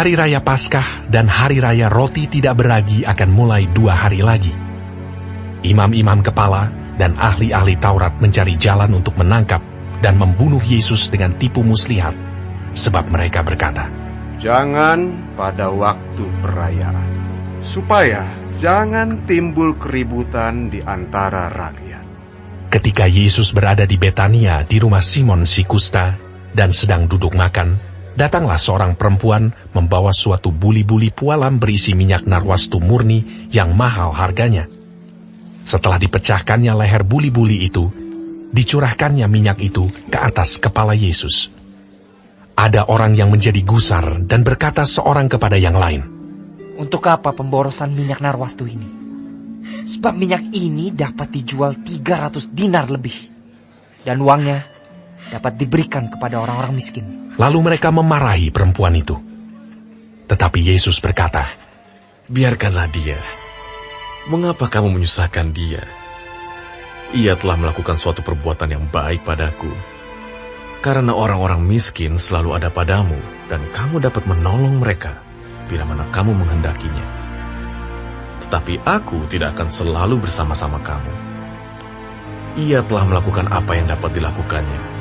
Hari Raya Paskah dan Hari Raya Roti Tidak Beragi akan mulai 2 hari lagi. Imam-imam kepala dan ahli-ahli Taurat mencari jalan untuk menangkap dan membunuh Yesus dengan tipu muslihat, sebab mereka berkata, "Jangan pada waktu perayaan, supaya jangan timbul keributan di antara rakyat." Ketika Yesus berada di Betania di rumah Simon si Kusta dan sedang duduk makan, datanglah seorang perempuan membawa suatu buli-buli pualam berisi minyak narwastu murni yang mahal harganya. Setelah dipecahkannya leher buli-buli itu, dicurahkannya minyak itu ke atas kepala Yesus. Ada orang yang menjadi gusar dan berkata seorang kepada yang lain, "Untuk apa pemborosan minyak narwastu ini? Sebab minyak ini dapat dijual 300 dinar lebih, dan uangnya dapat diberikan kepada orang-orang miskin." Lalu mereka memarahi perempuan itu. Tetapi Yesus berkata, "Biarkanlah dia. Mengapa kamu menyusahkan dia? Ia telah melakukan suatu perbuatan yang baik padaku. Karena orang-orang miskin selalu ada padamu, dan kamu dapat menolong mereka bila mana kamu menghendakinya. Tetapi aku tidak akan selalu bersama-sama kamu. Ia telah melakukan apa yang dapat dilakukannya.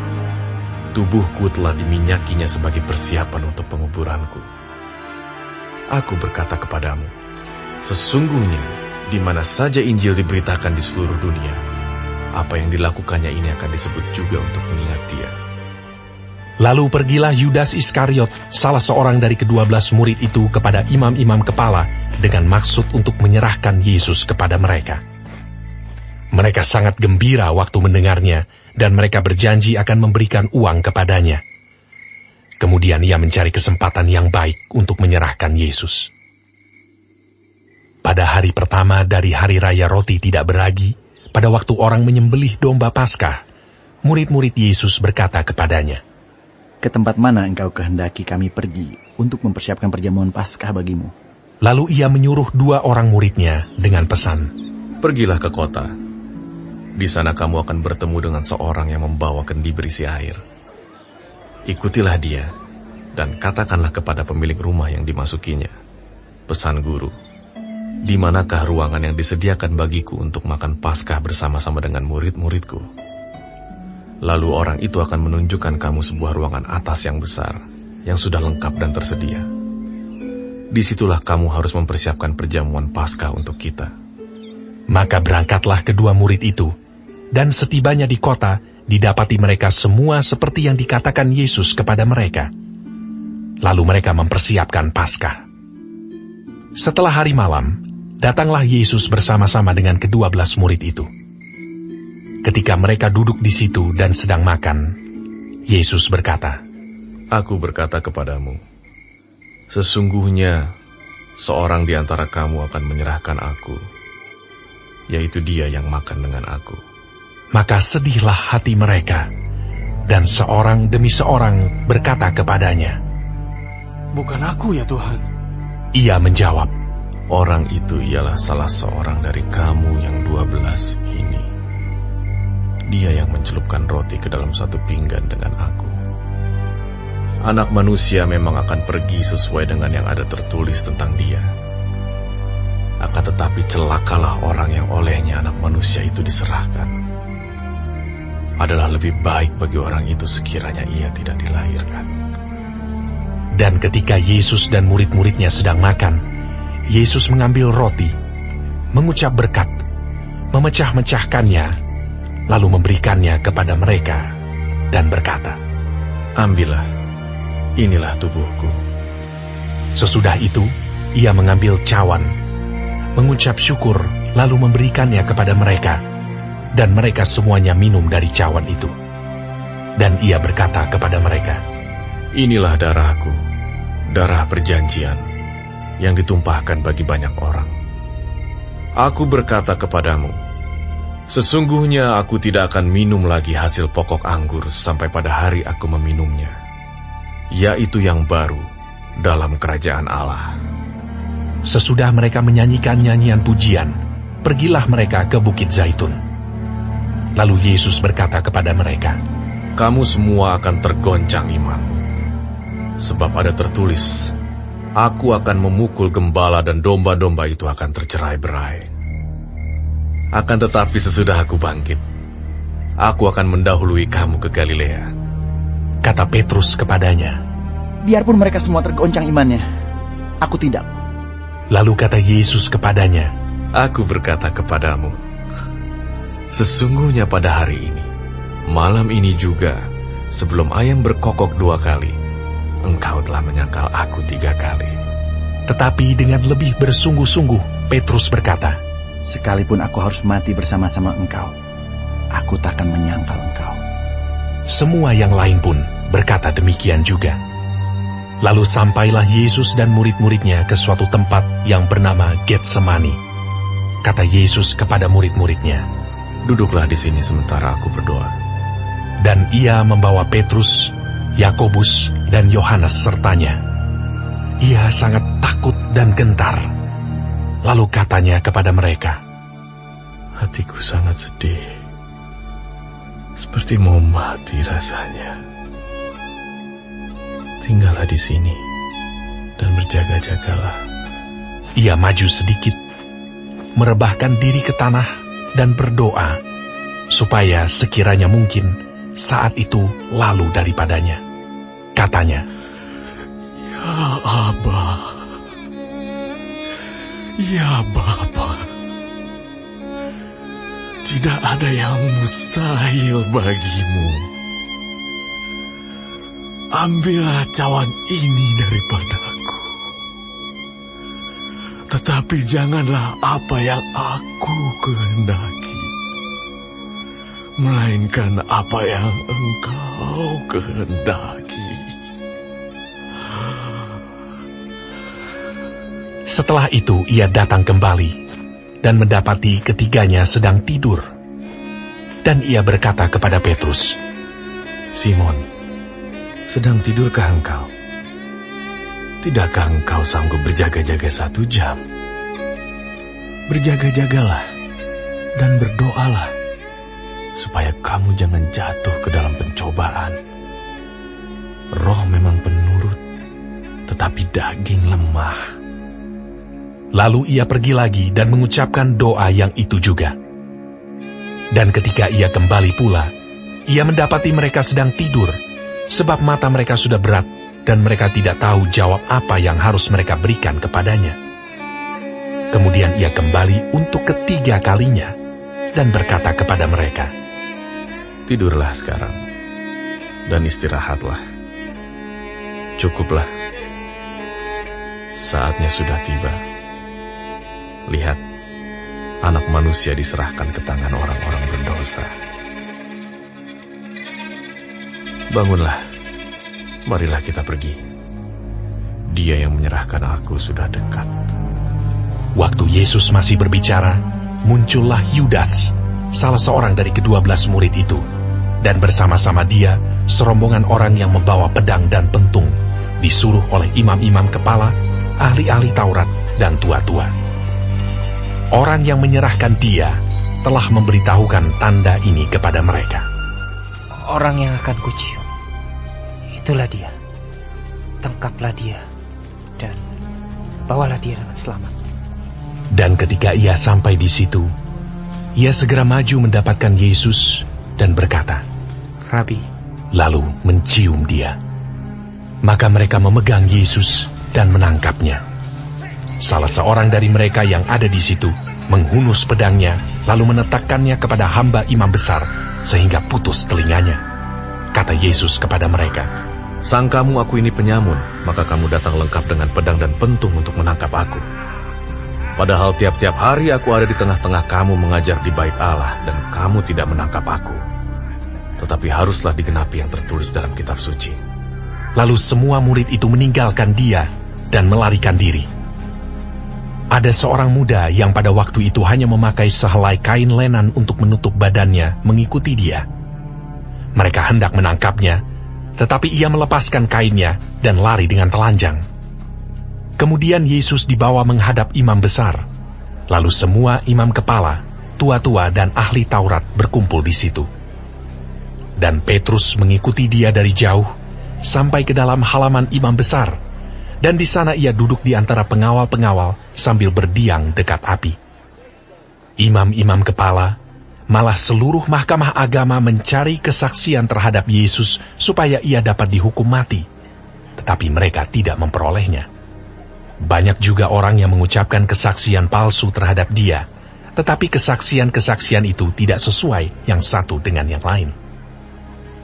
Tubuhku telah diminyakinya sebagai persiapan untuk penguburanku. Aku berkata kepadamu, sesungguhnya di mana saja Injil diberitakan di seluruh dunia, apa yang dilakukannya ini akan disebut juga untuk mengingat dia." Lalu pergilah Yudas Iskariot, salah seorang dari ke-12 murid itu, kepada imam-imam kepala dengan maksud untuk menyerahkan Yesus kepada mereka. Mereka sangat gembira waktu mendengarnya, dan mereka berjanji akan memberikan uang kepadanya. Kemudian ia mencari kesempatan yang baik untuk menyerahkan Yesus. Pada hari pertama dari Hari Raya Roti Tidak Beragi, pada waktu orang menyembelih domba Paskah, murid-murid Yesus berkata kepadanya, "Ke tempat mana engkau kehendaki kami pergi untuk mempersiapkan perjamuan Paskah bagimu?" Lalu ia menyuruh 2 orang muridnya dengan pesan, "Pergilah ke kota. Di sana kamu akan bertemu dengan seorang yang membawa kendi berisi air. Ikutilah dia, dan katakanlah kepada pemilik rumah yang dimasukinya, 'Pesan Guru, di manakah ruangan yang disediakan bagiku untuk makan Paskah bersama-sama dengan murid-muridku?' Lalu orang itu akan menunjukkan kamu sebuah ruangan atas yang besar, yang sudah lengkap dan tersedia. Disitulah kamu harus mempersiapkan perjamuan Paskah untuk kita." Maka berangkatlah kedua murid itu, dan setibanya di kota, didapati mereka semua seperti yang dikatakan Yesus kepada mereka. Lalu mereka mempersiapkan Paskah. Setelah hari malam, datanglah Yesus bersama-sama dengan ke-12 murid itu. Ketika mereka duduk di situ dan sedang makan, Yesus berkata, "Aku berkata kepadamu, sesungguhnya seorang di antara kamu akan menyerahkan aku, yaitu dia yang makan dengan aku." Maka sedihlah hati mereka, dan seorang demi seorang berkata kepadanya, "Bukan aku ya Tuhan." Ia menjawab, "Orang itu ialah salah seorang dari kamu yang 12 ini. Dia yang mencelupkan roti ke dalam satu pinggan dengan aku. Anak manusia memang akan pergi sesuai dengan yang ada tertulis tentang dia. Akan tetapi celakalah orang yang olehnya anak manusia itu diserahkan. Adalah lebih baik bagi orang itu sekiranya ia tidak dilahirkan." Dan ketika Yesus dan murid-muridnya sedang makan, Yesus mengambil roti, mengucap berkat, memecah-mecahkannya, lalu memberikannya kepada mereka, dan berkata, "Ambillah, inilah tubuhku." Sesudah itu, ia mengambil cawan, mengucap syukur, lalu memberikannya kepada mereka, dan mereka semuanya minum dari cawan itu. Dan ia berkata kepada mereka, "Inilah darahku, darah perjanjian, yang ditumpahkan bagi banyak orang. Aku berkata kepadamu, sesungguhnya aku tidak akan minum lagi hasil pokok anggur sampai pada hari aku meminumnya, yaitu yang baru dalam kerajaan Allah." Sesudah mereka menyanyikan nyanyian pujian, pergilah mereka ke Bukit Zaitun. Lalu Yesus berkata kepada mereka, "Kamu semua akan tergoncang iman, sebab ada tertulis, aku akan memukul gembala dan domba-domba itu akan tercerai-berai. Akan tetapi sesudah aku bangkit, aku akan mendahului kamu ke Galilea. Kata Petrus kepadanya. Biarpun mereka semua tergoncang imannya, aku tidak. Lalu kata Yesus kepadanya, Aku berkata kepadamu, sesungguhnya pada hari ini, malam ini juga, sebelum ayam berkokok 2 kali, engkau telah menyangkal aku 3 kali. Tetapi dengan lebih bersungguh-sungguh, Petrus berkata, Sekalipun aku harus mati bersama-sama engkau, aku takkan menyangkal engkau. Semua yang lain pun berkata demikian juga. Lalu sampailah Yesus dan murid-muridnya ke suatu tempat yang bernama Getsemani. Kata Yesus kepada murid-muridnya, Duduklah di sini sementara aku berdoa. Dan ia membawa Petrus, Yakobus, dan Yohanes sertanya. Ia sangat takut dan gentar. Lalu katanya kepada mereka, Hatiku sangat sedih, seperti mau mati rasanya. Tinggallah di sini dan berjaga-jagalah. Ia maju sedikit, merebahkan diri ke tanah dan berdoa, supaya sekiranya mungkin saat itu lalu daripadanya. Katanya, Ya Aba, ya Bapa, tidak ada yang mustahil bagimu. Ambillah cawan ini daripadaku. Tetapi janganlah apa yang aku kehendaki, melainkan apa yang engkau kehendaki. Setelah itu ia datang kembali dan mendapati ketiganya sedang tidur. Dan ia berkata kepada Petrus, Simon, sedang tidurkah engkau? Tidakkah engkau sanggup berjaga-jaga 1 jam? Berjaga-jagalah dan berdoalah, supaya kamu jangan jatuh ke dalam pencobaan. Roh memang penurut, tetapi daging lemah. Lalu ia pergi lagi dan mengucapkan doa yang itu juga. Dan ketika ia kembali pula, ia mendapati mereka sedang tidur, sebab mata mereka sudah berat, dan mereka tidak tahu jawab apa yang harus mereka berikan kepadanya. Kemudian ia kembali untuk ketiga kalinya, dan berkata kepada mereka, Tidurlah sekarang, dan istirahatlah. Cukuplah. Saatnya sudah tiba. Lihat, anak manusia diserahkan ke tangan orang-orang berdosa. Bangunlah, marilah kita pergi. Dia yang menyerahkan aku sudah dekat. Waktu Yesus masih berbicara, muncullah Yudas, salah seorang dari ke-12 murid itu, dan bersama-sama dia serombongan orang yang membawa pedang dan pentung, disuruh oleh imam-imam kepala, ahli-ahli Taurat, dan tua-tua. Orang yang menyerahkan dia telah memberitahukan tanda ini kepada mereka. Orang yang akan kucium, itulah dia. Tangkaplah dia, dan bawalah dia dengan selamat. Dan ketika ia sampai di situ, ia segera maju mendapatkan Yesus dan berkata, Rabi. Lalu mencium dia. Maka mereka memegang Yesus dan menangkapnya. Salah seorang dari mereka yang ada di situ menghunus pedangnya, lalu menetakkannya kepada hamba imam besar, sehingga putus telinganya. Kata Yesus kepada mereka, Sangkamu aku ini penyamun, maka kamu datang lengkap dengan pedang dan pentung untuk menangkap aku. Padahal tiap-tiap hari aku ada di tengah-tengah kamu mengajar di bait Allah, dan kamu tidak menangkap aku. Tetapi haruslah digenapi yang tertulis dalam kitab suci. Lalu semua murid itu meninggalkan dia dan melarikan diri. Ada seorang muda yang pada waktu itu hanya memakai sehelai kain lenan untuk menutup badannya mengikuti dia. Mereka hendak menangkapnya, tetapi ia melepaskan kainnya dan lari dengan telanjang. Kemudian Yesus dibawa menghadap imam besar. Lalu semua imam kepala, tua-tua dan ahli Taurat berkumpul di situ. Dan Petrus mengikuti dia dari jauh sampai ke dalam halaman imam besar, Dan di sana ia duduk di antara pengawal-pengawal sambil berdiam dekat api. Imam-imam kepala, malah seluruh mahkamah agama mencari kesaksian terhadap Yesus supaya ia dapat dihukum mati. Tetapi mereka tidak memperolehnya. Banyak juga orang yang mengucapkan kesaksian palsu terhadap dia, tetapi kesaksian-kesaksian itu tidak sesuai yang satu dengan yang lain.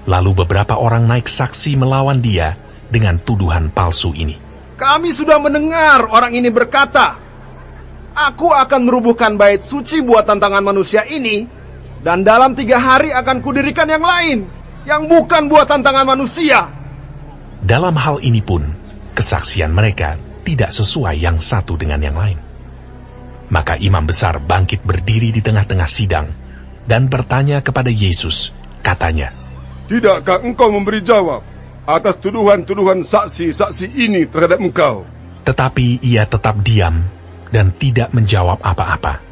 Lalu beberapa orang naik saksi melawan dia dengan tuduhan palsu ini. Kami sudah mendengar orang ini berkata, "Aku akan merubuhkan bait suci buatan tangan manusia ini, dan dalam 3 hari akan kudirikan yang lain, yang bukan buatan tangan manusia." Dalam hal ini pun, kesaksian mereka tidak sesuai yang satu dengan yang lain. Maka imam besar bangkit berdiri di tengah-tengah sidang dan bertanya kepada Yesus, katanya, "Tidakkah engkau memberi jawab atas tuduhan-tuduhan saksi-saksi ini terhadap engkau?" Tetapi ia tetap diam dan tidak menjawab apa-apa.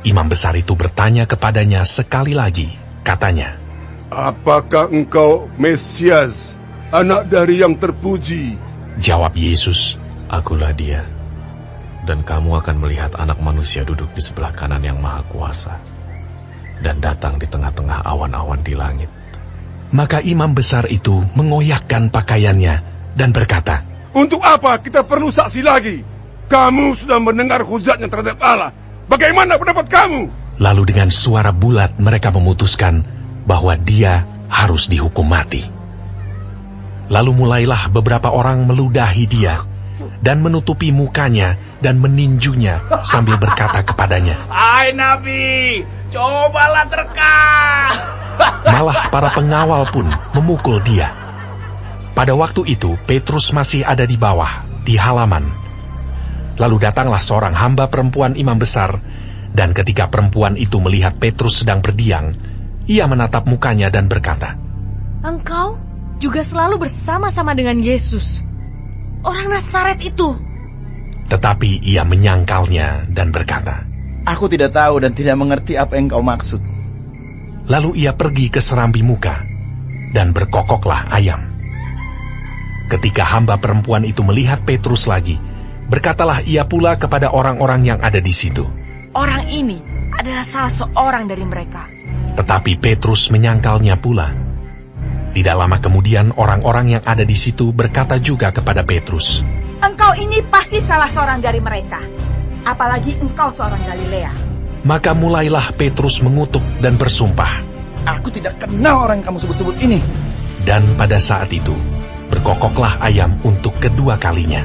Imam besar itu bertanya kepadanya sekali lagi, katanya, "Apakah engkau Mesias, anak dari yang terpuji?" Jawab Yesus, Akulah dia, dan kamu akan melihat anak manusia duduk di sebelah kanan yang maha kuasa, dan datang di tengah-tengah awan-awan di langit. Maka imam besar itu mengoyakkan pakaiannya dan berkata, "Untuk apa kita perlu saksi lagi? Kamu sudah mendengar hujatnya terhadap Allah. Bagaimana pendapat kamu?" Lalu dengan suara bulat mereka memutuskan bahwa dia harus dihukum mati. Lalu mulailah beberapa orang meludahi dia dan menutupi mukanya dan meninjunya sambil berkata kepadanya, "Hai Nabi, cobalah terka." Malah para pengawal pun memukul dia. Pada waktu itu Petrus masih ada di bawah, di halaman. Lalu datanglah seorang hamba perempuan imam besar, dan ketika perempuan itu melihat Petrus sedang berdiam, ia menatap mukanya dan berkata, "Engkau juga selalu bersama-sama dengan Yesus, orang Nazaret itu." Tetapi ia menyangkalnya dan berkata, Aku tidak tahu dan tidak mengerti apa yang kau maksud. Lalu ia pergi ke serambi muka, dan berkokoklah ayam. Ketika hamba perempuan itu melihat Petrus lagi, berkatalah ia pula kepada orang-orang yang ada di situ, "Orang ini adalah salah seorang dari mereka." Tetapi Petrus menyangkalnya pula. Tidak lama kemudian orang-orang yang ada di situ berkata juga kepada Petrus, "Engkau ini pasti salah seorang dari mereka, apalagi engkau seorang Galilea." Maka mulailah Petrus mengutuk dan bersumpah, Aku tidak kenal orang yang kamu sebut-sebut ini. Dan pada saat itu berkokoklah ayam untuk kedua kalinya.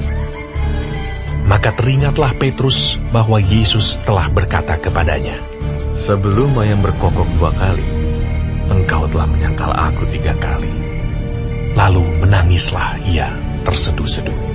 Maka teringatlah Petrus bahwa Yesus telah berkata kepadanya, Sebelum ayam berkokok 2 kali, engkau telah menyangkal aku 3 kali. Lalu menangislah ia terseduh-seduh.